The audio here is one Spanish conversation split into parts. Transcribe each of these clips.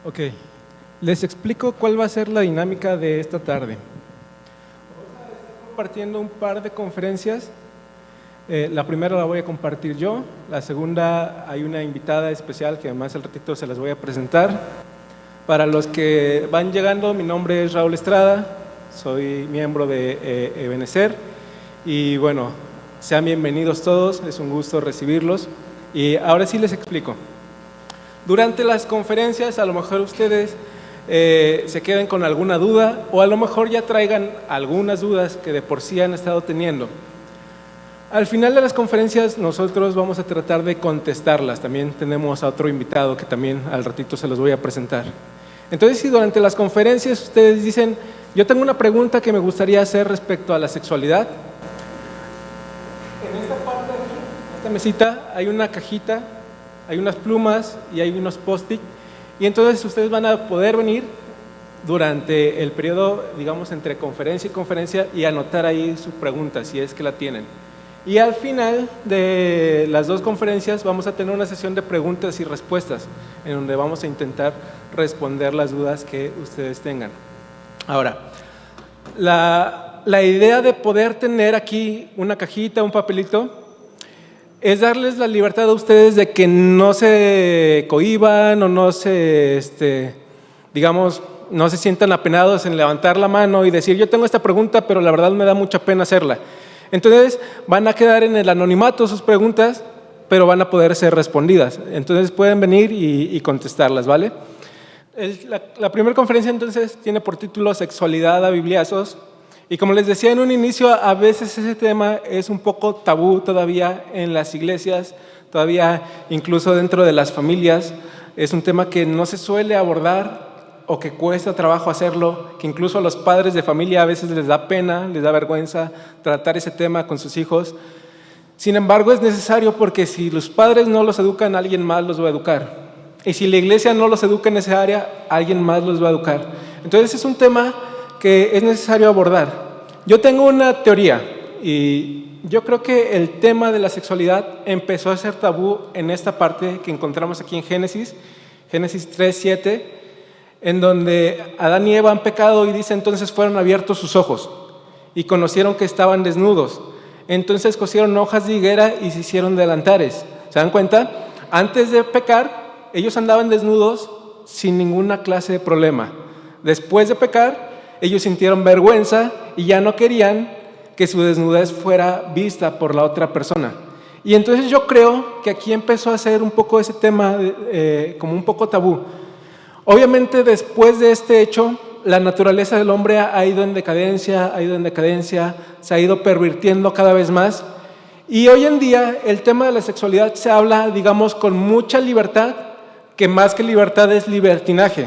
Ok, les explico cuál va a ser la dinámica de esta tarde. Vamos a estar compartiendo un par de conferencias. La primera la voy a compartir yo, la segunda hay una invitada especial que además al ratito se las voy a presentar. Para los que van llegando, mi nombre es Raúl Estrada, soy miembro de Ebenecer y bueno, sean bienvenidos todos, es un gusto recibirlos y ahora sí les explico. Durante las conferencias a lo mejor ustedes se queden con alguna duda o a lo mejor ya traigan algunas dudas que de por sí han estado teniendo. Al final de las conferencias nosotros vamos a tratar de contestarlas. También tenemos a otro invitado que también al ratito se los voy a presentar. Entonces, si durante las conferencias ustedes dicen, yo tengo una pregunta que me gustaría hacer respecto a la sexualidad, en esta parte aquí, en esta mesita, hay una cajita, hay unas plumas y hay unos post-it, y entonces ustedes van a poder venir durante el periodo, digamos, entre conferencia y conferencia y anotar ahí su pregunta, si es que la tienen. Y al final de las dos conferencias vamos a tener una sesión de preguntas y respuestas en donde vamos a intentar responder las dudas que ustedes tengan. Ahora, la idea de poder tener aquí una cajita, un papelito, es darles la libertad a ustedes de que no se cohíban o no se, digamos, no se sientan apenados en levantar la mano y decir, yo tengo esta pregunta, pero la verdad me da mucha pena hacerla. Entonces van a quedar en el anonimato sus preguntas, pero van a poder ser respondidas. Entonces pueden venir y contestarlas, ¿vale? La primera conferencia entonces tiene por título Sexualidad a bibliazos. Y como les decía en un inicio, a veces ese tema es un poco tabú todavía en las iglesias, todavía incluso dentro de las familias. Es un tema que no se suele abordar o que cuesta trabajo hacerlo, que incluso a los padres de familia a veces les da pena, les da vergüenza tratar ese tema con sus hijos. Sin embargo, es necesario porque si los padres no los educan, alguien más los va a educar. Y si la iglesia no los educa en esa área, alguien más los va a educar. Entonces es un tema que es necesario abordar. Yo tengo una teoría y yo creo que el tema de la sexualidad empezó a ser tabú en esta parte que encontramos aquí en Génesis 3:7, en donde Adán y Eva han pecado y dice entonces fueron abiertos sus ojos y conocieron que estaban desnudos. Entonces cosieron hojas de higuera y se hicieron delantares. ¿Se dan cuenta? Antes de pecar, ellos andaban desnudos sin ninguna clase de problema. Después de pecar, ellos sintieron vergüenza y ya no querían que su desnudez fuera vista por la otra persona. Y entonces yo creo que aquí empezó a ser un poco ese tema como un poco tabú. Obviamente después de este hecho, la naturaleza del hombre ha ido en decadencia, se ha ido pervirtiendo cada vez más. Y hoy en día el tema de la sexualidad se habla, digamos, con mucha libertad, que más que libertad es libertinaje.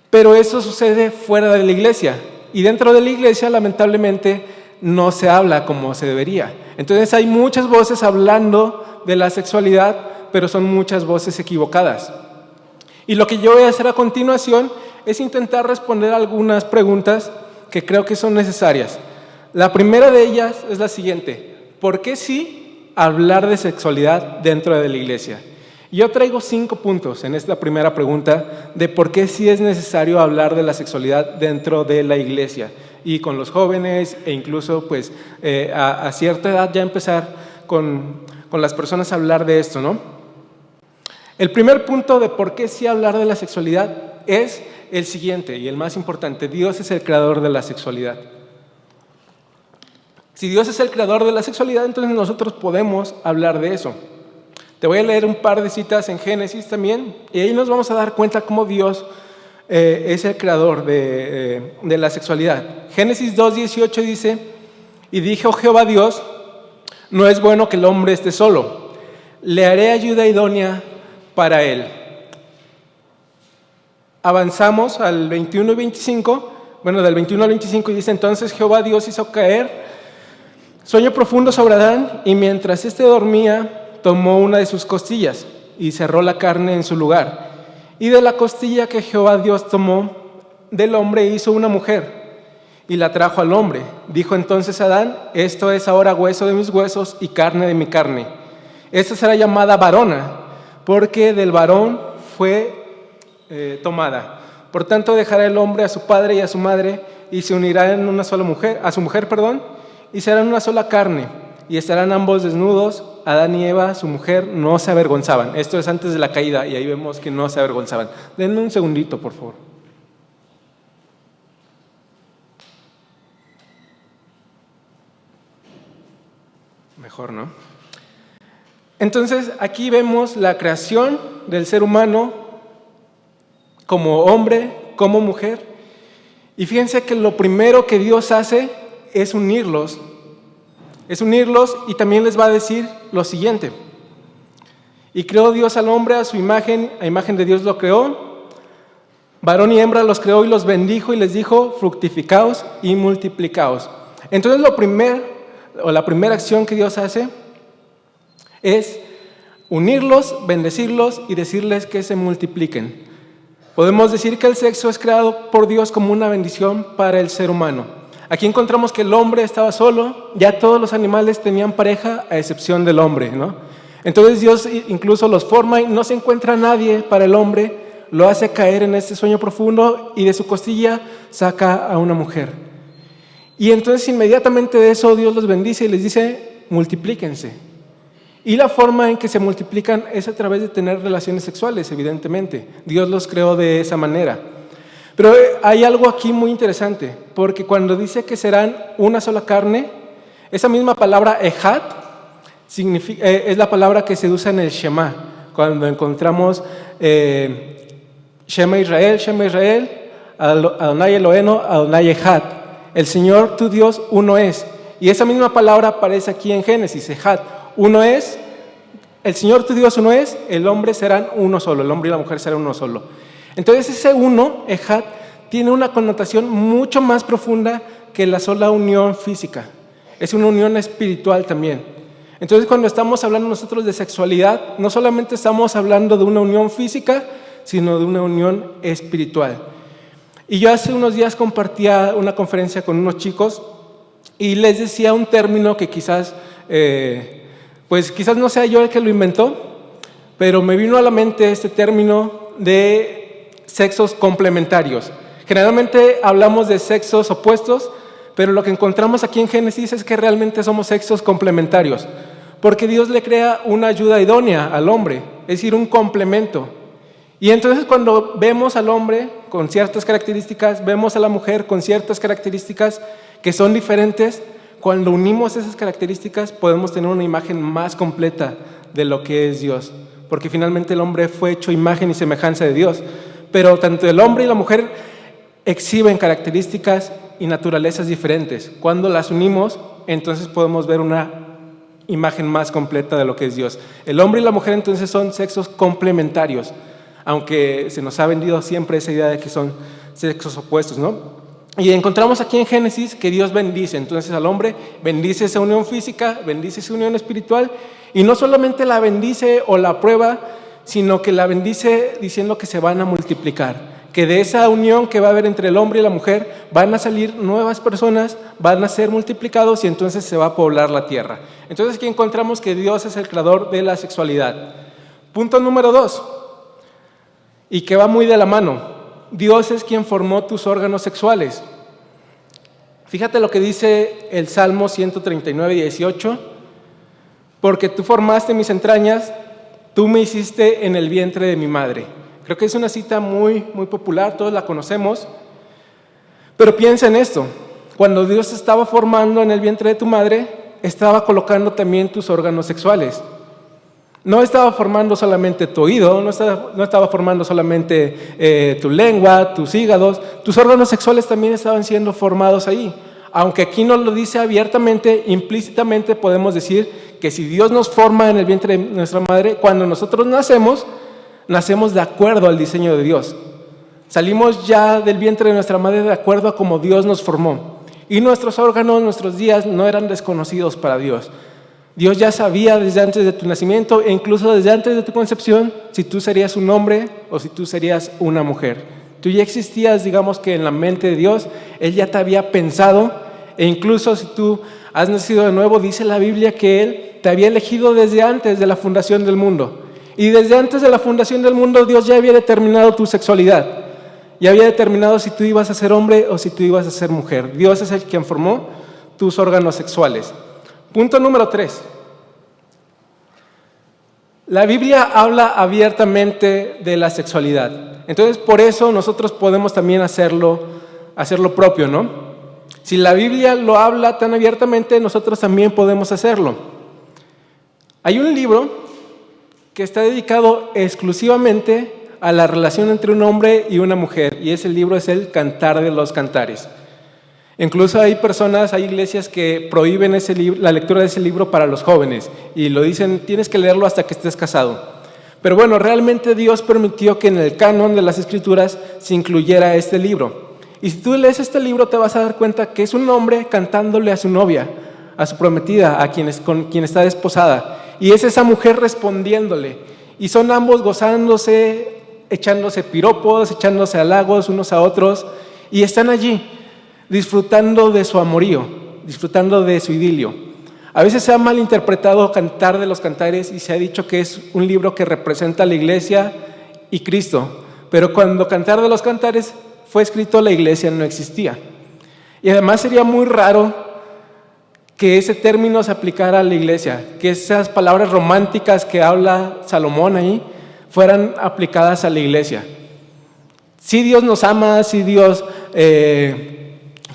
Pero eso sucede fuera de la iglesia. Y dentro de la iglesia, lamentablemente, no se habla como se debería. Entonces hay muchas voces hablando de la sexualidad, pero son muchas voces equivocadas. Y lo que yo voy a hacer a continuación es intentar responder algunas preguntas que creo que son necesarias. La primera de ellas es la siguiente: ¿por qué sí hablar de sexualidad dentro de la iglesia? Yo traigo 5 puntos en esta primera pregunta de por qué sí es necesario hablar de la sexualidad dentro de la iglesia y con los jóvenes e incluso pues a cierta edad ya empezar con las personas a hablar de esto, ¿no? El primer punto de por qué sí hablar de la sexualidad es el siguiente y el más importante: Dios es el creador de la sexualidad. Si Dios es el creador de la sexualidad, entonces nosotros podemos hablar de eso. Te voy a leer un par de citas en Génesis también y ahí nos vamos a dar cuenta cómo Dios es el creador de la sexualidad. Génesis 2:18 dice: y dijo Jehová Dios, no es bueno que el hombre esté solo, le haré ayuda idónea para él. Avanzamos al 21 y 25, bueno, del 21 al 25, y dice: entonces Jehová Dios hizo caer sueño profundo sobre Adán, y mientras éste dormía, tomó una de sus costillas y cerró la carne en su lugar. Y de la costilla que Jehová Dios tomó del hombre hizo una mujer y la trajo al hombre. Dijo entonces Adán: esto es ahora hueso de mis huesos y carne de mi carne. Esta será llamada varona, porque del varón fue tomada. Por tanto, dejará el hombre a su padre y a su madre y se unirá en una sola mujer, a su mujer, y serán una sola carne. Y estarán ambos desnudos. Adán y Eva, su mujer, no se avergonzaban. Esto es antes de la caída y ahí vemos que no se avergonzaban. Denme un segundito, por favor. Mejor, ¿no? Entonces, aquí vemos la creación del ser humano como hombre, como mujer. Y fíjense que lo primero que Dios hace es unirlos. Y también les va a decir lo siguiente. Y creó Dios al hombre a su imagen, a imagen de Dios lo creó. Varón y hembra los creó y los bendijo y les dijo, fructificaos y multiplicaos. Entonces la primera acción que Dios hace es unirlos, bendecirlos y decirles que se multipliquen. Podemos decir que el sexo es creado por Dios como una bendición para el ser humano. Aquí encontramos que el hombre estaba solo, ya todos los animales tenían pareja a excepción del hombre, ¿no? Entonces Dios incluso los forma y no se encuentra nadie para el hombre, lo hace caer en este sueño profundo y de su costilla saca a una mujer. Y entonces inmediatamente de eso Dios los bendice y les dice, multiplíquense. Y la forma en que se multiplican es a través de tener relaciones sexuales, evidentemente. Dios los creó de esa manera. Pero hay algo aquí muy interesante, porque cuando dice que serán una sola carne, esa misma palabra ejad es la palabra que se usa en el Shema, cuando encontramos Shema Israel, Adonai Eloheinu, Adonai Ejad. El Señor tu Dios uno es. Y esa misma palabra aparece aquí en Génesis, ejad. Uno es, el Señor tu Dios uno es, el hombre serán uno solo, el hombre y la mujer serán uno solo. Entonces ese uno, ejad, tiene una connotación mucho más profunda que la sola unión física. Es una unión espiritual también. Entonces cuando estamos hablando nosotros de sexualidad, no solamente estamos hablando de una unión física, sino de una unión espiritual. Y yo hace unos días compartía una conferencia con unos chicos y les decía un término que quizás no sea yo el que lo inventó, pero me vino a la mente este término de sexos complementarios. Generalmente hablamos de sexos opuestos, pero lo que encontramos aquí en Génesis es que realmente somos sexos complementarios, porque Dios le crea una ayuda idónea al hombre, es decir, un complemento. Y entonces cuando vemos al hombre con ciertas características, vemos a la mujer con ciertas características que son diferentes, cuando unimos esas características podemos tener una imagen más completa de lo que es Dios, porque finalmente el hombre fue hecho imagen y semejanza de Dios. Pero tanto el hombre y la mujer exhiben características y naturalezas diferentes. Cuando las unimos, entonces podemos ver una imagen más completa de lo que es Dios. El hombre y la mujer entonces son sexos complementarios, aunque se nos ha vendido siempre esa idea de que son sexos opuestos, ¿no? Y encontramos aquí en Génesis que Dios bendice entonces al hombre, bendice esa unión física, bendice esa unión espiritual, y no solamente la bendice o la aprueba, sino que la bendice diciendo que se van a multiplicar, que de esa unión que va a haber entre el hombre y la mujer van a salir nuevas personas, van a ser multiplicados y entonces se va a poblar la tierra. Entonces aquí encontramos que Dios es el creador de la sexualidad. Punto número 2, y que va muy de la mano, Dios es quien formó tus órganos sexuales. Fíjate lo que dice el Salmo 139, 18, porque tú formaste mis entrañas, tú me hiciste en el vientre de mi madre. Creo que es una cita muy popular, todos la conocemos. Pero piensa en esto, cuando Dios te estaba formando en el vientre de tu madre, estaba colocando también tus órganos sexuales. No estaba formando solamente tu oído, no estaba formando solamente tu lengua, tus hígados, tus órganos sexuales también estaban siendo formados ahí. Aunque aquí no lo dice abiertamente, implícitamente podemos decir que si Dios nos forma en el vientre de nuestra madre, cuando nosotros nacemos de acuerdo al diseño de Dios. Salimos ya del vientre de nuestra madre de acuerdo a cómo Dios nos formó. Y nuestros órganos, nuestros días no eran desconocidos para Dios. Dios ya sabía desde antes de tu nacimiento e incluso desde antes de tu concepción si tú serías un hombre o si tú serías una mujer. Tú ya existías, digamos que en la mente de Dios, Él ya te había pensado e incluso si tú has nacido de nuevo, dice la Biblia que Él te había elegido desde antes de la fundación del mundo. Y desde antes de la fundación del mundo, Dios ya había determinado tu sexualidad. Ya había determinado si tú ibas a ser hombre o si tú ibas a ser mujer. Dios es el quien formó tus órganos sexuales. Punto número 3. La Biblia habla abiertamente de la sexualidad. Entonces, por eso nosotros podemos también hacerlo propio, ¿no? Si la Biblia lo habla tan abiertamente, nosotros también podemos hacerlo. Hay un libro que está dedicado exclusivamente a la relación entre un hombre y una mujer, y ese libro es el Cantar de los Cantares. Incluso hay iglesias que prohíben la lectura de ese libro para los jóvenes, y lo dicen, tienes que leerlo hasta que estés casado. Pero bueno, realmente Dios permitió que en el canon de las Escrituras se incluyera este libro. Y si tú lees este libro te vas a dar cuenta que es un hombre cantándole a su novia, a su prometida, con quien está desposada. Y es esa mujer respondiéndole. Y son ambos gozándose, echándose piropos, echándose halagos unos a otros. Y están allí, disfrutando de su amorío, disfrutando de su idilio. A veces se ha malinterpretado Cantar de los Cantares y se ha dicho que es un libro que representa a la iglesia y Cristo. Pero cuando Cantar de los Cantares fue escrito, la iglesia no existía. Y además sería muy raro que ese término se aplicara a la iglesia, que esas palabras románticas que habla Salomón ahí fueran aplicadas a la iglesia. Sí, Dios nos ama, sí, Dios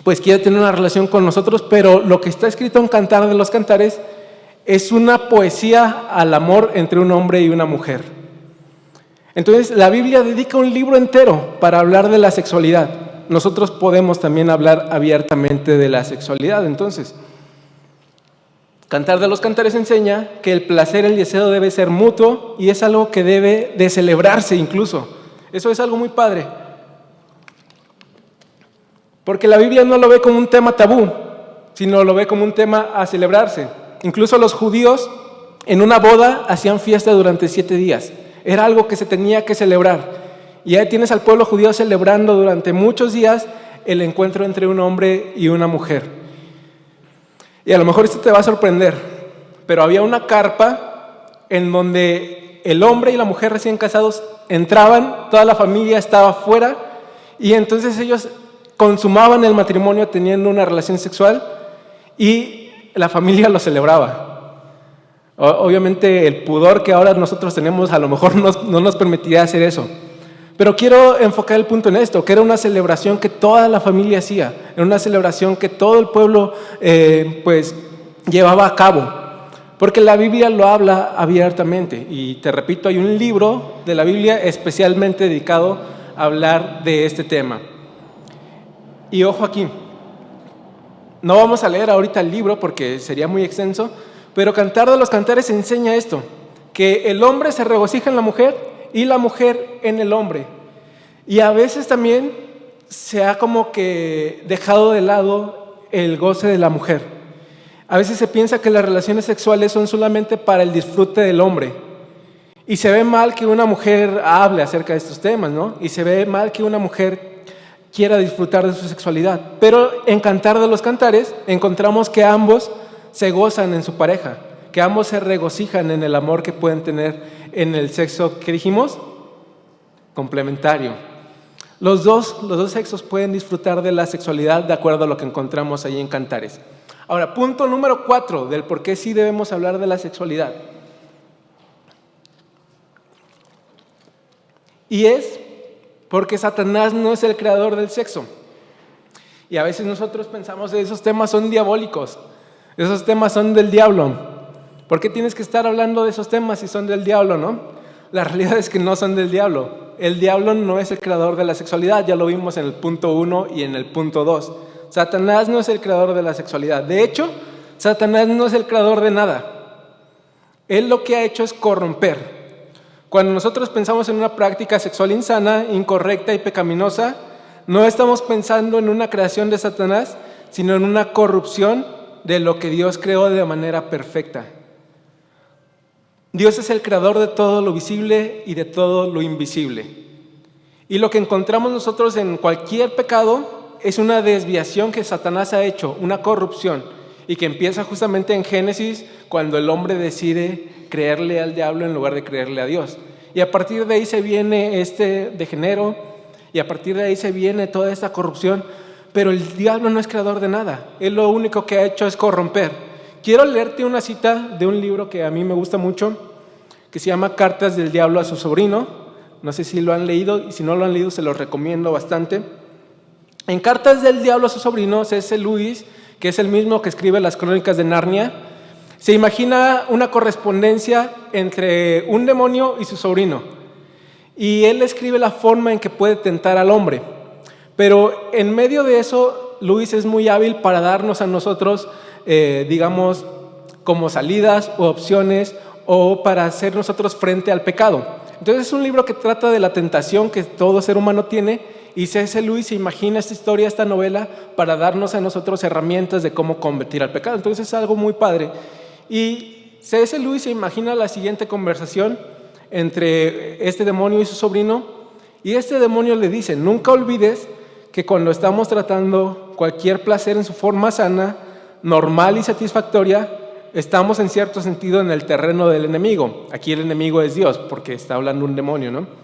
pues quiere tener una relación con nosotros, pero lo que está escrito en Cantar de los Cantares es una poesía al amor entre un hombre y una mujer. Entonces, la Biblia dedica un libro entero para hablar de la sexualidad. Nosotros podemos también hablar abiertamente de la sexualidad, entonces. Cantar de los Cantares enseña que el placer, el deseo debe ser mutuo y es algo que debe de celebrarse incluso. Eso es algo muy padre. Porque la Biblia no lo ve como un tema tabú, sino lo ve como un tema a celebrarse. Incluso los judíos en una boda hacían fiesta durante 7 días. Era algo que se tenía que celebrar. Y ahí tienes al pueblo judío celebrando durante muchos días el encuentro entre un hombre y una mujer. Y a lo mejor esto te va a sorprender, pero había una carpa en donde el hombre y la mujer recién casados entraban, toda la familia estaba afuera, y entonces ellos consumaban el matrimonio teniendo una relación sexual y la familia lo celebraba. Obviamente el pudor que ahora nosotros tenemos a lo mejor no nos permitiría hacer eso. Pero quiero enfocar el punto en esto, que era una celebración que toda la familia hacía, era una celebración que todo el pueblo pues llevaba a cabo, porque la Biblia lo habla abiertamente. Y te repito, hay un libro de la Biblia especialmente dedicado a hablar de este tema. Y ojo aquí, no vamos a leer ahorita el libro porque sería muy extenso, pero Cantar de los Cantares enseña esto, que el hombre se regocija en la mujer y la mujer en el hombre. Y a veces también se ha como que dejado de lado el goce de la mujer. A veces se piensa que las relaciones sexuales son solamente para el disfrute del hombre. Y se ve mal que una mujer hable acerca de estos temas, ¿no? Y se ve mal que una mujer quiera disfrutar de su sexualidad. Pero en Cantar de los Cantares encontramos que ambos se gozan en su pareja, que ambos se regocijan en el amor que pueden tener en el sexo que dijimos, complementario. Los dos sexos pueden disfrutar de la sexualidad de acuerdo a lo que encontramos ahí en Cantares. Ahora, punto número 4 del por qué sí debemos hablar de la sexualidad. Y es porque Satanás no es el creador del sexo. Y a veces nosotros pensamos que esos temas son diabólicos, esos temas son del diablo. ¿Por qué tienes que estar hablando de esos temas si son del diablo, no? La realidad es que no son del diablo. El diablo no es el creador de la sexualidad, ya lo vimos en el punto 1 y en el punto 2. Satanás no es el creador de la sexualidad. De hecho, Satanás no es el creador de nada. Él lo que ha hecho es corromper. Cuando nosotros pensamos en una práctica sexual insana, incorrecta y pecaminosa, no estamos pensando en una creación de Satanás, sino en una corrupción de lo que Dios creó de manera perfecta. Dios es el creador de todo lo visible y de todo lo invisible. Y lo que encontramos nosotros en cualquier pecado es una desviación que Satanás ha hecho, una corrupción. y que empieza justamente en Génesis, cuando el hombre decide creerle al diablo en lugar de creerle a Dios. Y a partir de ahí se viene este degenero, y a partir de ahí se viene toda esta corrupción, pero el diablo no es creador de nada. Él lo único que ha hecho es corromper. Quiero leerte una cita de un libro que a mí me gusta mucho, que se llama Cartas del Diablo a su sobrino. No sé si lo han leído, y si no lo han leído se los recomiendo bastante. En Cartas del Diablo a su sobrino, C.S. Lewis, que es el mismo que escribe las Crónicas de Narnia, se imagina una correspondencia entre un demonio y su sobrino. Y él escribe la forma en que puede tentar al hombre. Pero en medio de eso, Lewis es muy hábil para darnos a nosotros, digamos, como salidas o opciones, o para hacer nosotros frente al pecado. Entonces es un libro que trata de la tentación que todo ser humano tiene, y C.S. Lewis se imagina esta historia, esta novela, para darnos a nosotros herramientas de cómo combatir al pecado. Entonces es algo muy padre. Y C.S. Lewis se imagina la siguiente conversación entre este demonio y su sobrino, y este demonio le dice: nunca olvides que cuando estamos tratando cualquier placer en su forma sana, normal y satisfactoria, estamos en cierto sentido en el terreno del enemigo. Aquí el enemigo es Dios, porque está hablando un demonio, ¿no?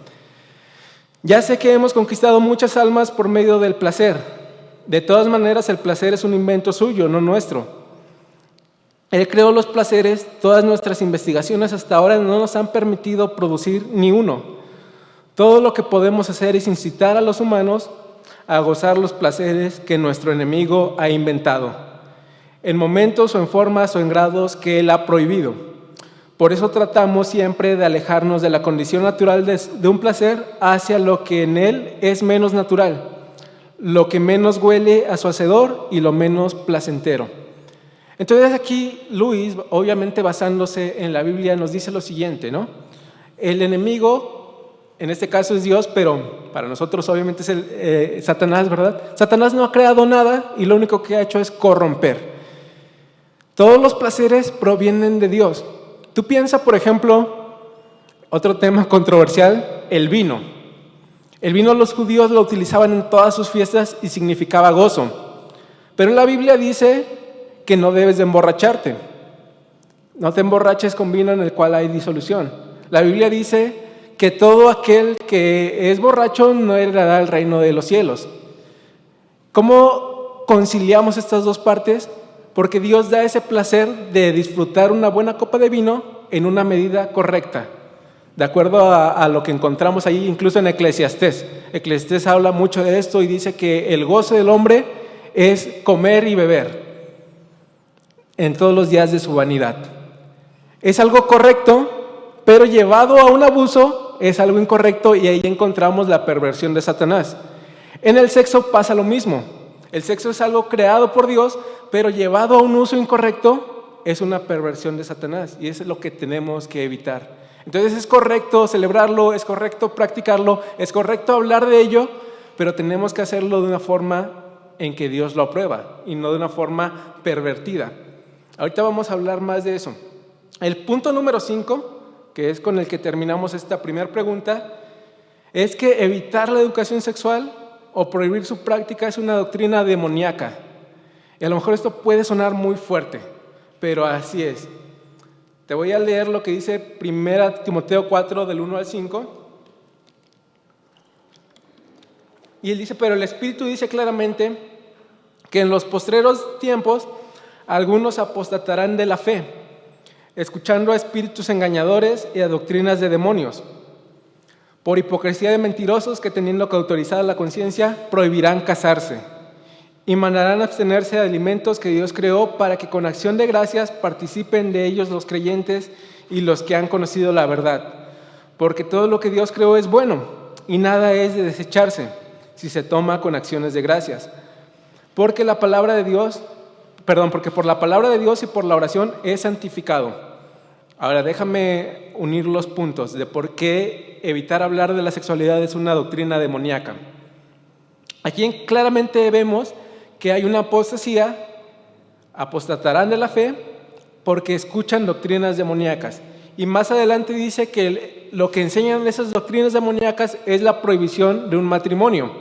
Ya sé que hemos conquistado muchas almas por medio del placer. De todas maneras, el placer es un invento suyo, no nuestro. Él creó los placeres. Todas nuestras investigaciones hasta ahora no nos han permitido producir ni uno. Todo lo que podemos hacer es incitar a los humanos a gozar los placeres que nuestro enemigo ha inventado, en momentos o en formas o en grados que él ha prohibido. Por eso tratamos siempre de alejarnos de la condición natural de un placer hacia lo que en él es menos natural, lo que menos huele a su hacedor y lo menos placentero. Entonces aquí Lewis, obviamente basándose en la Biblia, nos dice lo siguiente, ¿no? El enemigo, en este caso es Dios, pero para nosotros obviamente es Satanás, ¿verdad? Satanás no ha creado nada y lo único que ha hecho es corromper. Todos los placeres provienen de Dios. Tú piensas, por ejemplo, otro tema controversial, el vino. El vino los judíos lo utilizaban en todas sus fiestas y significaba gozo. Pero la Biblia dice que no debes de emborracharte. No te emborraches con vino en el cual hay disolución. La Biblia dice que todo aquel que es borracho no heredará el reino de los cielos. ¿Cómo conciliamos estas dos partes? Porque Dios da ese placer de disfrutar una buena copa de vino en una medida correcta, de acuerdo a lo que encontramos ahí, incluso en Eclesiastés. Eclesiastés habla mucho de esto y dice que el gozo del hombre es comer y beber en todos los días de su vanidad. Es algo correcto, pero llevado a un abuso es algo incorrecto, y ahí encontramos la perversión de Satanás. En el sexo pasa lo mismo. El sexo es algo creado por Dios, pero llevado a un uso incorrecto es una perversión de Satanás, y eso es lo que tenemos que evitar. Entonces es correcto celebrarlo, es correcto practicarlo, es correcto hablar de ello, pero tenemos que hacerlo de una forma en que Dios lo aprueba y no de una forma pervertida. Ahorita vamos a hablar más de eso. El punto número 5, que es con el que terminamos esta primera pregunta, es que evitar la educación sexual o prohibir su práctica es una doctrina demoníaca. Y a lo mejor esto puede sonar muy fuerte, pero así es. Te voy a leer lo que dice 1 Timoteo 4, del 1 al 5. Y él dice: pero el Espíritu dice claramente que en los postreros tiempos algunos apostatarán de la fe, escuchando a espíritus engañadores y a doctrinas de demonios, por hipocresía de mentirosos que, teniendo cauterizada la conciencia, prohibirán casarse y mandarán abstenerse de alimentos que Dios creó, para que con acción de gracias participen de ellos los creyentes y los que han conocido la verdad. Porque todo lo que Dios creó es bueno, y nada es de desecharse si se toma con acciones de gracias. Porque por la palabra de Dios y por la oración es santificado. Ahora déjame unir los puntos de por qué evitar hablar de la sexualidad es una doctrina demoníaca. Aquí claramente vemos que hay una apostasía, apostatarán de la fe porque escuchan doctrinas demoníacas. Y más adelante dice que lo que enseñan esas doctrinas demoníacas es la prohibición de un matrimonio.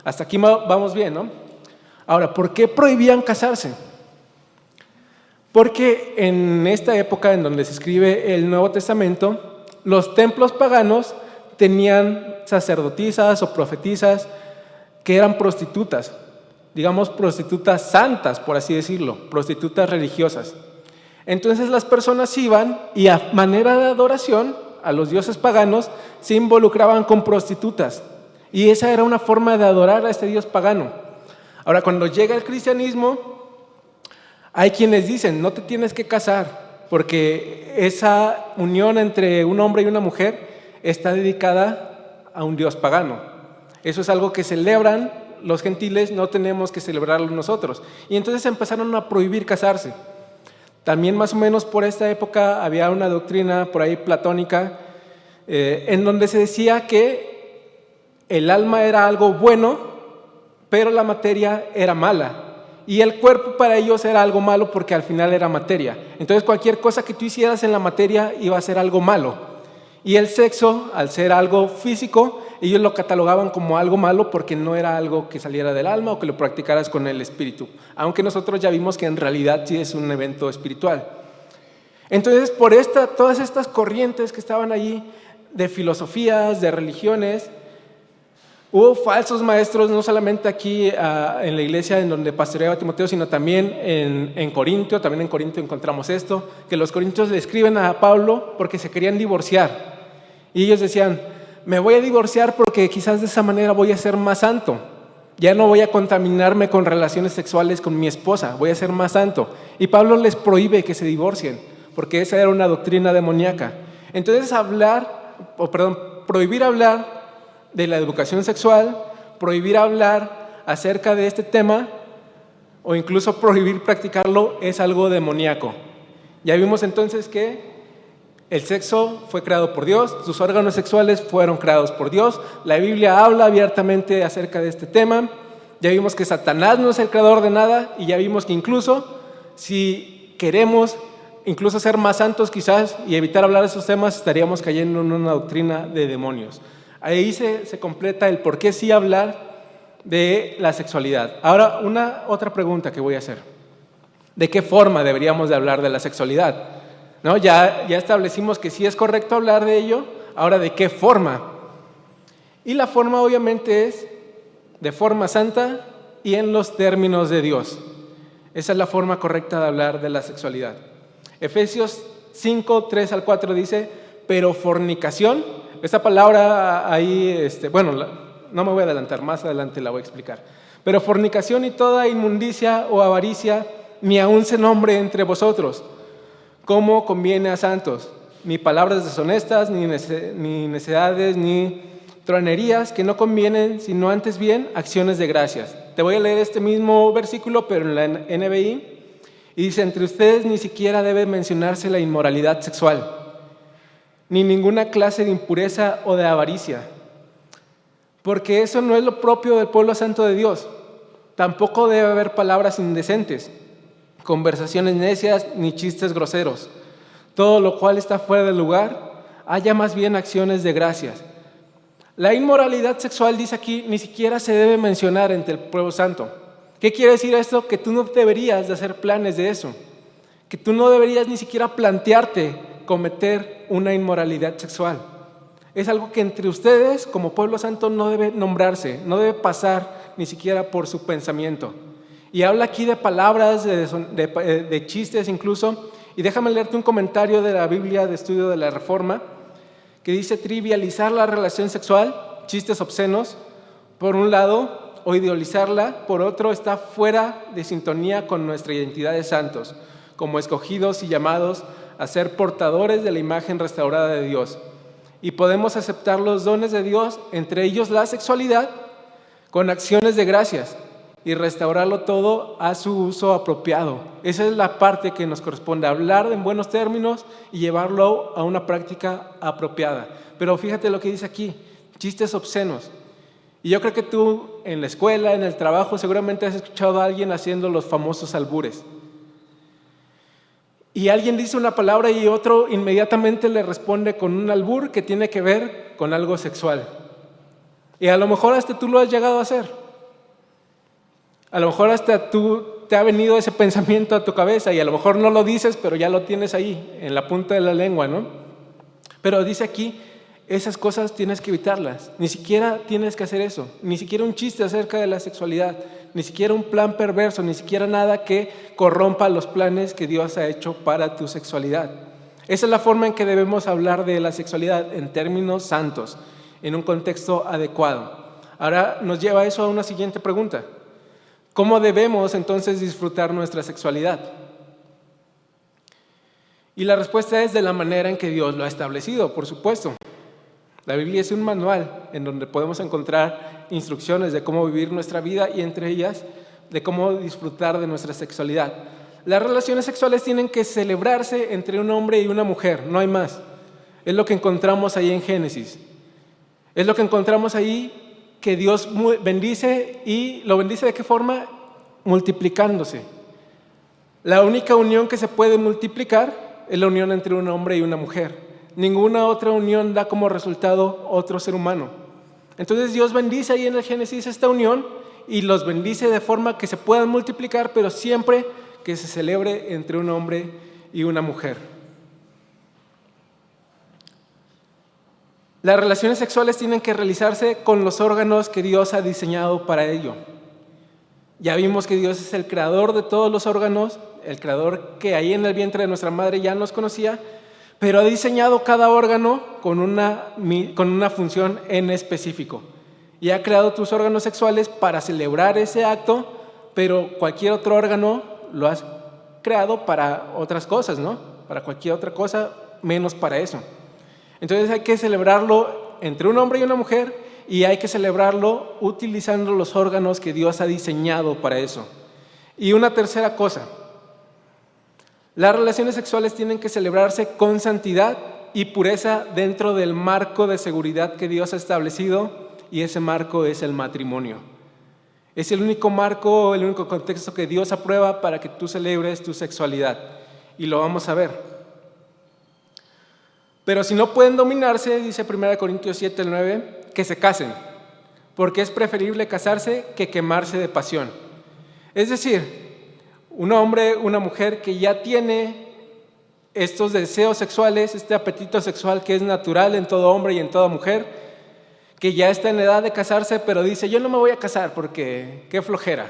Hasta aquí vamos bien, ¿no? Ahora, ¿por qué prohibían casarse? Porque en esta época en donde se escribe el Nuevo Testamento, los templos paganos tenían sacerdotisas o profetisas que eran prostitutas, digamos prostitutas santas, por así decirlo, prostitutas religiosas. Entonces las personas iban y a manera de adoración a los dioses paganos se involucraban con prostitutas. Y esa era una forma de adorar a este dios pagano. Ahora, cuando llega el cristianismo, hay quienes dicen, no te tienes que casar, porque esa unión entre un hombre y una mujer está dedicada a un dios pagano. Eso es algo que celebran los gentiles, no tenemos que celebrarlo nosotros. Y entonces empezaron a prohibir casarse. También más o menos por esta época había una doctrina por ahí platónica en donde se decía que el alma era algo bueno, pero la materia era mala. Y el cuerpo para ellos era algo malo porque al final era materia. Entonces cualquier cosa que tú hicieras en la materia iba a ser algo malo. Y el sexo, al ser algo físico, ellos lo catalogaban como algo malo porque no era algo que saliera del alma o que lo practicaras con el espíritu. Aunque nosotros ya vimos que en realidad sí es un evento espiritual. Entonces por todas estas corrientes que estaban allí, de filosofías, de religiones, hubo falsos maestros, no solamente aquí en la iglesia en donde pastoreaba Timoteo, sino también en Corintio. También en Corintio encontramos esto, que los corintios le escriben a Pablo porque se querían divorciar. Y ellos decían, me voy a divorciar porque quizás de esa manera voy a ser más santo. Ya no voy a contaminarme con relaciones sexuales con mi esposa, voy a ser más santo. Y Pablo les prohíbe que se divorcien, porque esa era una doctrina demoníaca. Entonces prohibir hablar de la educación sexual, prohibir hablar acerca de este tema o incluso prohibir practicarlo es algo demoníaco. Ya vimos entonces que el sexo fue creado por Dios, sus órganos sexuales fueron creados por Dios, la Biblia habla abiertamente acerca de este tema, ya vimos que Satanás no es el creador de nada y ya vimos que incluso si queremos incluso ser más santos quizás y evitar hablar de esos temas estaríamos cayendo en una doctrina de demonios. Ahí se completa el por qué sí hablar de la sexualidad. Ahora, otra pregunta que voy a hacer. ¿De qué forma deberíamos de hablar de la sexualidad? ¿No? Ya establecimos que sí es correcto hablar de ello. Ahora, ¿de qué forma? Y la forma obviamente es de forma santa y en los términos de Dios. Esa es la forma correcta de hablar de la sexualidad. Efesios 5, 3 al 4 dice, pero fornicación. Esta palabra ahí, no me voy a adelantar, más adelante la voy a explicar. Pero fornicación y toda inmundicia o avaricia, ni aun se nombre entre vosotros, como conviene a santos, ni palabras deshonestas, ni necedades, ni truanerías que no convienen, sino antes bien acciones de gracias. Te voy a leer este mismo versículo, pero en la NBI, y dice, entre ustedes ni siquiera debe mencionarse la inmoralidad sexual, ni ninguna clase de impureza o de avaricia, porque eso no es lo propio del pueblo santo de Dios. Tampoco debe haber palabras indecentes, conversaciones necias ni chistes groseros. Todo lo cual está fuera de lugar, haya más bien acciones de gracias. La inmoralidad sexual, dice aquí, ni siquiera se debe mencionar entre el pueblo santo. ¿Qué quiere decir esto? Que tú no deberías de hacer planes de eso, que tú no deberías ni siquiera plantearte cometer una inmoralidad sexual. Es algo que entre ustedes, como pueblo santo, no debe nombrarse, no debe pasar ni siquiera por su pensamiento. Y habla aquí de palabras, de chistes incluso, y déjame leerte un comentario de la Biblia de Estudio de la Reforma, que dice trivializar la relación sexual, chistes obscenos, por un lado, o idealizarla, por otro, está fuera de sintonía con nuestra identidad de santos, como escogidos y llamados a ser portadores de la imagen restaurada de Dios. Y podemos aceptar los dones de Dios, entre ellos la sexualidad, con acciones de gracias y restaurarlo todo a su uso apropiado. Esa es la parte que nos corresponde, hablar en buenos términos y llevarlo a una práctica apropiada. Pero fíjate lo que dice aquí, chistes obscenos. Y yo creo que tú en la escuela, en el trabajo, seguramente has escuchado a alguien haciendo los famosos albures. Y alguien dice una palabra y otro inmediatamente le responde con un albur que tiene que ver con algo sexual. Y a lo mejor hasta tú lo has llegado a hacer. A lo mejor hasta tú te ha venido ese pensamiento a tu cabeza y a lo mejor no lo dices, pero ya lo tienes ahí, en la punta de la lengua, ¿no? Pero dice aquí, esas cosas tienes que evitarlas. Ni siquiera tienes que hacer eso. Ni siquiera un chiste acerca de la sexualidad. Ni siquiera un plan perverso. Ni siquiera nada que corrompa los planes que Dios ha hecho para tu sexualidad. Esa es la forma en que debemos hablar de la sexualidad en términos santos, en un contexto adecuado. Ahora nos lleva eso a una siguiente pregunta. ¿Cómo debemos entonces disfrutar nuestra sexualidad? Y la respuesta es de la manera en que Dios lo ha establecido, por supuesto. La Biblia es un manual en donde podemos encontrar instrucciones de cómo vivir nuestra vida y entre ellas de cómo disfrutar de nuestra sexualidad. Las relaciones sexuales tienen que celebrarse entre un hombre y una mujer, no hay más. Es lo que encontramos ahí en Génesis. Es lo que encontramos ahí que Dios bendice y lo bendice ¿de qué forma? Multiplicándose. La única unión que se puede multiplicar es la unión entre un hombre y una mujer. Ninguna otra unión da como resultado otro ser humano. Entonces Dios bendice ahí en el Génesis esta unión y los bendice de forma que se puedan multiplicar, pero siempre que se celebre entre un hombre y una mujer. Las relaciones sexuales tienen que realizarse con los órganos que Dios ha diseñado para ello. Ya vimos que Dios es el creador de todos los órganos, el creador que ahí en el vientre de nuestra madre ya nos conocía, pero ha diseñado cada órgano con una función en específico. Y ha creado tus órganos sexuales para celebrar ese acto, pero cualquier otro órgano lo has creado para otras cosas, ¿no? Para cualquier otra cosa, menos para eso. Entonces hay que celebrarlo entre un hombre y una mujer y hay que celebrarlo utilizando los órganos que Dios ha diseñado para eso. Y una tercera cosa. Las relaciones sexuales tienen que celebrarse con santidad y pureza dentro del marco de seguridad que Dios ha establecido y ese marco es el matrimonio. Es el único marco, el único contexto que Dios aprueba para que tú celebres tu sexualidad y lo vamos a ver. Pero si no pueden dominarse, dice 1 Corintios 7:9, que se casen, porque es preferible casarse que quemarse de pasión. Es decir, un hombre, una mujer que ya tiene estos deseos sexuales, este apetito sexual que es natural en todo hombre y en toda mujer, que ya está en edad de casarse, pero dice, yo no me voy a casar porque qué flojera.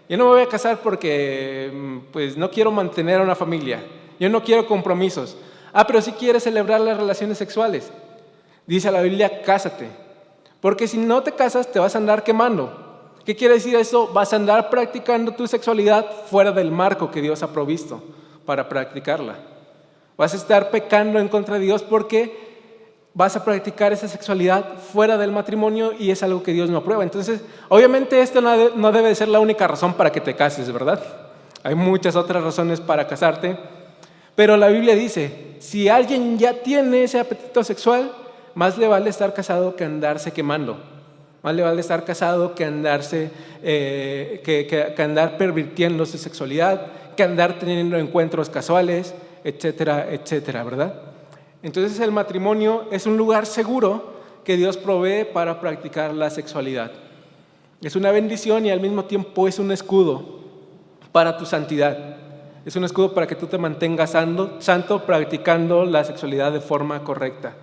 Yo no me voy a casar porque pues, no quiero mantener una familia. Yo no quiero compromisos. Pero sí quiere celebrar las relaciones sexuales. Dice la Biblia, cásate. Porque si no te casas, te vas a andar quemando. ¿Qué quiere decir eso? Vas a andar practicando tu sexualidad fuera del marco que Dios ha provisto para practicarla. Vas a estar pecando en contra de Dios porque vas a practicar esa sexualidad fuera del matrimonio y es algo que Dios no aprueba. Entonces, obviamente esto no debe de ser la única razón para que te cases, ¿verdad? Hay muchas otras razones para casarte, pero la Biblia dice, si alguien ya tiene ese apetito sexual, más le vale estar casado que andarse quemando. Más le vale estar casado que andarse, que andar pervirtiendo su sexualidad, que andar teniendo encuentros casuales, etcétera, etcétera, ¿verdad? Entonces el matrimonio es un lugar seguro que Dios provee para practicar la sexualidad. Es una bendición y al mismo tiempo es un escudo para tu santidad. Es un escudo para que tú te mantengas santo practicando la sexualidad de forma correcta.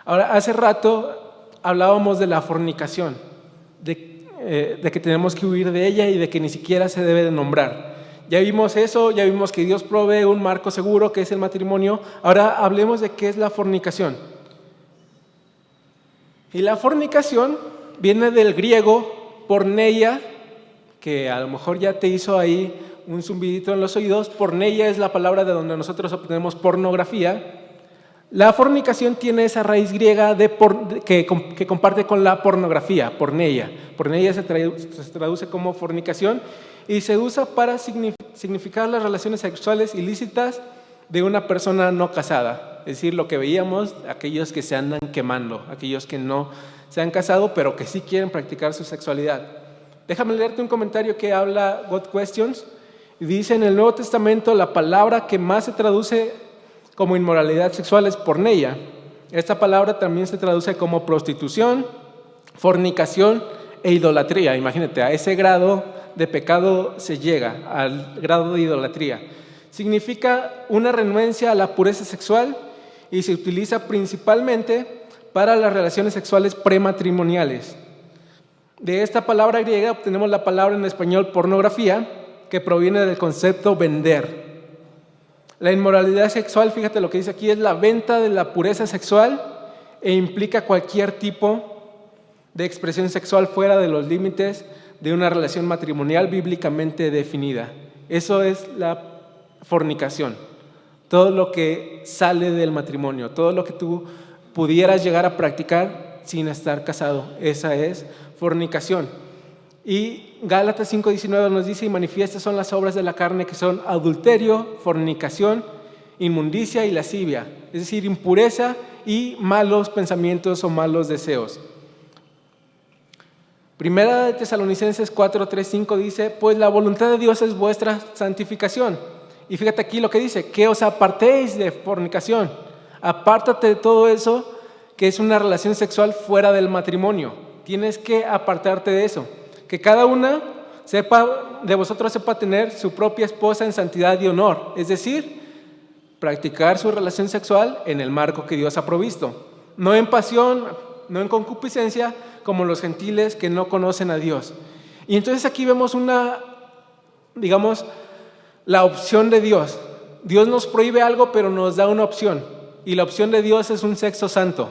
Ahora, hace rato hablábamos de la fornicación, de que tenemos que huir de ella y de que ni siquiera se debe de nombrar. Ya vimos eso, ya vimos que Dios provee un marco seguro que es el matrimonio. Ahora hablemos de qué es la fornicación. Y la fornicación viene del griego porneia, que a lo mejor ya te hizo ahí un zumbidito en los oídos. Porneia es la palabra de donde nosotros obtenemos pornografía. La fornicación tiene esa raíz griega que comparte con la pornografía, porneia. Porneia se traduce como fornicación y se usa para significar las relaciones sexuales ilícitas de una persona no casada. Es decir, lo que veíamos, aquellos que se andan quemando, aquellos que no se han casado, pero que sí quieren practicar su sexualidad. Déjame leerte un comentario que habla God Questions. Dice, en el Nuevo Testamento la palabra que más se traduce como inmoralidad sexual es porneia. Esta palabra también se traduce como prostitución, fornicación e idolatría. Imagínate, a ese grado de pecado se llega al grado de idolatría. Significa una renuencia a la pureza sexual y se utiliza principalmente para las relaciones sexuales prematrimoniales. De esta palabra griega obtenemos la palabra en español pornografía, que proviene del concepto vender. La inmoralidad sexual, fíjate lo que dice aquí, es la venta de la pureza sexual e implica cualquier tipo de expresión sexual fuera de los límites de una relación matrimonial bíblicamente definida. Eso es la fornicación. Todo lo que sale del matrimonio, todo lo que tú pudieras llegar a practicar sin estar casado, esa es fornicación. Y Gálatas 5:19 nos dice: y manifiestas son las obras de la carne, que son adulterio, fornicación, inmundicia y lascivia, es decir, impureza y malos pensamientos o malos deseos. Primera de Tesalonicenses 4:3-5 dice: pues la voluntad de Dios es vuestra santificación. Y fíjate aquí lo que dice: que os apartéis de fornicación. Apártate de todo eso que es una relación sexual fuera del matrimonio. Tienes que apartarte de eso. Que cada una de vosotros sepa tener su propia esposa en santidad y honor. Es decir, practicar su relación sexual en el marco que Dios ha provisto. No en pasión, no en concupiscencia, como los gentiles que no conocen a Dios. Y entonces aquí vemos la opción de Dios. Dios nos prohíbe algo, pero nos da una opción. Y la opción de Dios es un sexo santo.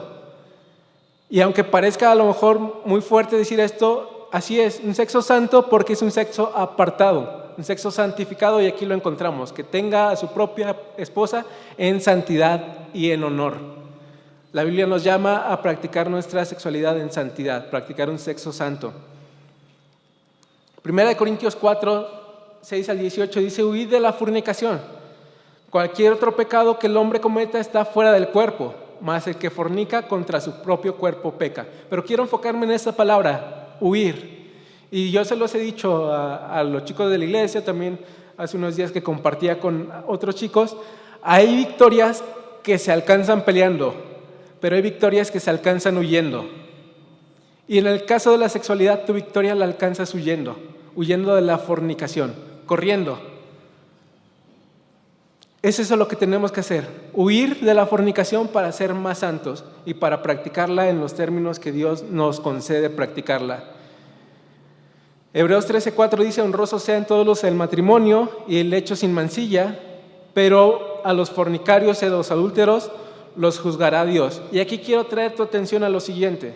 Y aunque parezca a lo mejor muy fuerte decir esto, así es, un sexo santo porque es un sexo apartado, un sexo santificado, y aquí lo encontramos, que tenga a su propia esposa en santidad y en honor. La Biblia nos llama a practicar nuestra sexualidad en santidad, practicar un sexo santo. Primera de Corintios 4:6-18 dice: huid de la fornicación. Cualquier otro pecado que el hombre cometa está fuera del cuerpo, mas el que fornica contra su propio cuerpo peca. Pero quiero enfocarme en esta palabra, huir. Y yo se los he dicho a los chicos de la iglesia, también hace unos días que compartía con otros chicos, hay victorias que se alcanzan peleando, pero hay victorias que se alcanzan huyendo. Y en el caso de la sexualidad, tu victoria la alcanzas huyendo de la fornicación, corriendo. Es eso lo que tenemos que hacer, huir de la fornicación para ser más santos y para practicarla en los términos que Dios nos concede practicarla. Hebreos 13:4 dice: honroso sea en todos los el matrimonio y el lecho sin mancilla, pero a los fornicarios y a los adúlteros los juzgará Dios. Y aquí quiero traer tu atención a lo siguiente: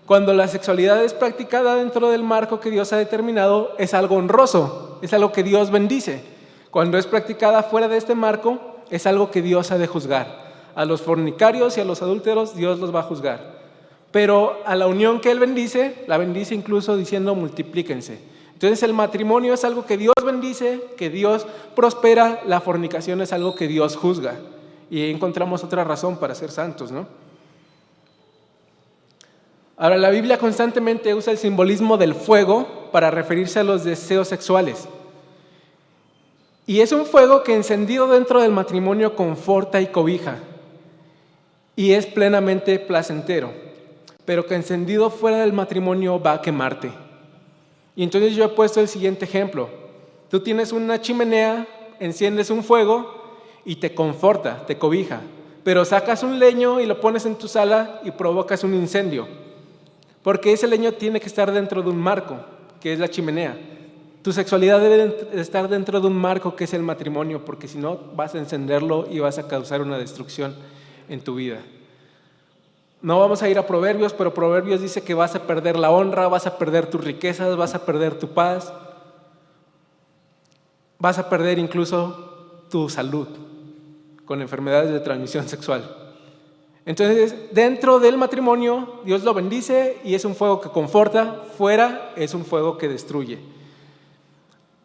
cuando la sexualidad es practicada dentro del marco que Dios ha determinado, es algo honroso, es algo que Dios bendice. Cuando es practicada fuera de este marco, es algo que Dios ha de juzgar. A los fornicarios y a los adúlteros Dios los va a juzgar. Pero a la unión que Él bendice, la bendice incluso diciendo: multiplíquense. Entonces el matrimonio es algo que Dios bendice, que Dios prospera. La fornicación es algo que Dios juzga. Y ahí encontramos otra razón para ser santos, ¿no? Ahora, la Biblia constantemente usa el simbolismo del fuego para referirse a los deseos sexuales. Y es un fuego que encendido dentro del matrimonio conforta y cobija. Y es plenamente placentero. Pero que encendido fuera del matrimonio va a quemarte. Y entonces yo he puesto el siguiente ejemplo. Tú tienes una chimenea, enciendes un fuego y te conforta, te cobija. Pero sacas un leño y lo pones en tu sala y provocas un incendio. Porque ese leño tiene que estar dentro de un marco, que es la chimenea. Tu sexualidad debe estar dentro de un marco que es el matrimonio, porque si no vas a encenderlo y vas a causar una destrucción en tu vida. No vamos a ir a Proverbios, pero Proverbios dice que vas a perder la honra, vas a perder tus riquezas, vas a perder tu paz, vas a perder incluso tu salud con enfermedades de transmisión sexual. Entonces, dentro del matrimonio, Dios lo bendice y es un fuego que conforta, fuera es un fuego que destruye.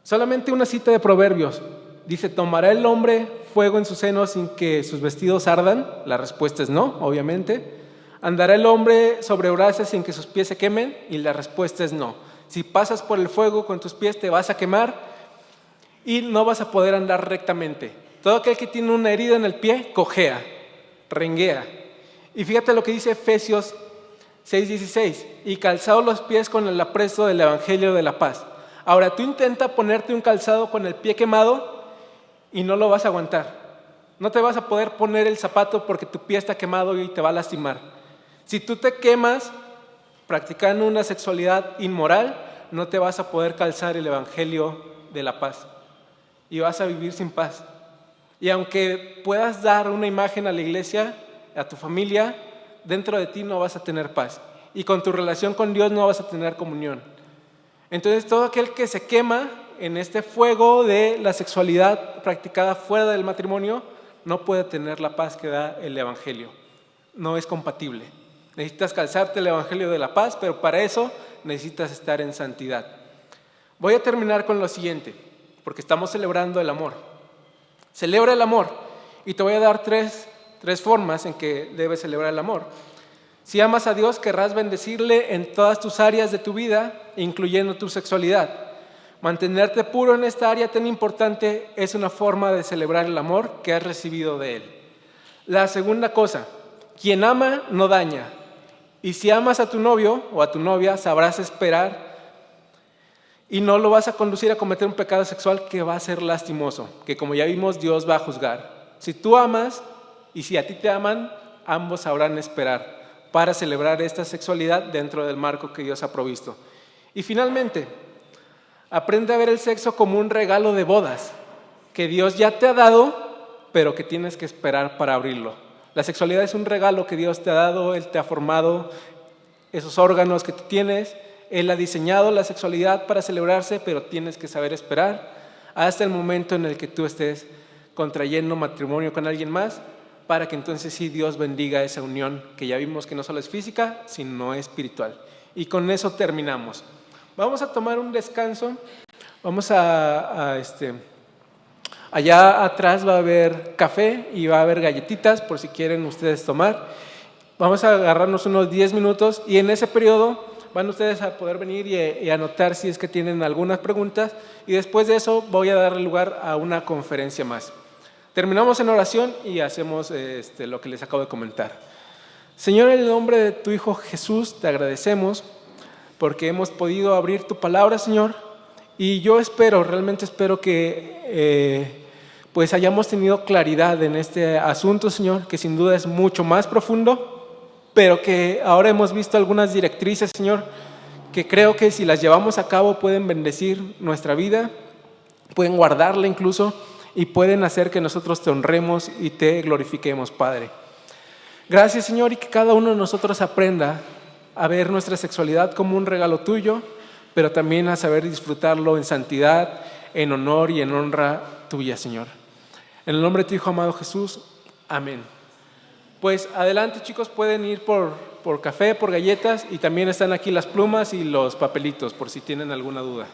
Solamente una cita de Proverbios. Dice: ¿tomará el hombre fuego en su seno sin que sus vestidos ardan? La respuesta es no, obviamente. ¿Andará el hombre sobre brasas sin que sus pies se quemen? Y la respuesta es no. Si pasas por el fuego con tus pies te vas a quemar y no vas a poder andar rectamente. Todo aquel que tiene una herida en el pie, cojea, renguea. Y fíjate lo que dice Efesios 6:16: y calzados los pies con el apresto del evangelio de la paz. Ahora, tú intenta ponerte un calzado con el pie quemado y no lo vas a aguantar. No te vas a poder poner el zapato porque tu pie está quemado y te va a lastimar. Si tú te quemas practicando una sexualidad inmoral, no te vas a poder calzar el evangelio de la paz y vas a vivir sin paz. Y aunque puedas dar una imagen a la iglesia, a tu familia, dentro de ti no vas a tener paz. Y con tu relación con Dios no vas a tener comunión. Entonces todo aquel que se quema en este fuego de la sexualidad practicada fuera del matrimonio no puede tener la paz que da el evangelio. No es compatible. Necesitas calzarte el evangelio de la paz, pero para eso necesitas estar en santidad. Voy a terminar con lo siguiente, porque estamos celebrando el amor. Celebra el amor y te voy a dar tres formas en que debes celebrar el amor. Si amas a Dios, querrás bendecirle en todas tus áreas de tu vida, incluyendo tu sexualidad. Mantenerte puro en esta área tan importante es una forma de celebrar el amor que has recibido de Él. La segunda cosa, quien ama no daña. Y si amas a tu novio o a tu novia, sabrás esperar y no lo vas a conducir a cometer un pecado sexual que va a ser lastimoso, que como ya vimos, Dios va a juzgar. Si tú amas y si a ti te aman, ambos sabrán esperar para celebrar esta sexualidad dentro del marco que Dios ha provisto. Y finalmente, aprende a ver el sexo como un regalo de bodas, que Dios ya te ha dado, pero que tienes que esperar para abrirlo. La sexualidad es un regalo que Dios te ha dado, Él te ha formado esos órganos que tú tienes, Él ha diseñado la sexualidad para celebrarse, pero tienes que saber esperar hasta el momento en el que tú estés contrayendo matrimonio con alguien más, para que entonces sí Dios bendiga esa unión que ya vimos que no solo es física, sino espiritual. Y con eso terminamos. Vamos a tomar un descanso. Vamos allá atrás va a haber café y va a haber galletitas por si quieren ustedes tomar. Vamos a agarrarnos unos 10 minutos y en ese periodo van ustedes a poder venir y anotar si es que tienen algunas preguntas y después de eso voy a darle lugar a una conferencia más. Terminamos en oración y hacemos lo que les acabo de comentar. Señor, en el nombre de tu Hijo Jesús te agradecemos porque hemos podido abrir tu palabra, Señor, y yo realmente espero que pues hayamos tenido claridad en este asunto, Señor, que sin duda es mucho más profundo, pero que ahora hemos visto algunas directrices, Señor, que creo que si las llevamos a cabo pueden bendecir nuestra vida, pueden guardarla incluso y pueden hacer que nosotros te honremos y te glorifiquemos, Padre. Gracias, Señor, y que cada uno de nosotros aprenda a ver nuestra sexualidad como un regalo tuyo, pero también a saber disfrutarlo en santidad, en honor y en honra tuya, Señor. En el nombre de tu Hijo amado Jesús, amén. Pues adelante, chicos, pueden ir por café, por galletas y también están aquí las plumas y los papelitos por si tienen alguna duda.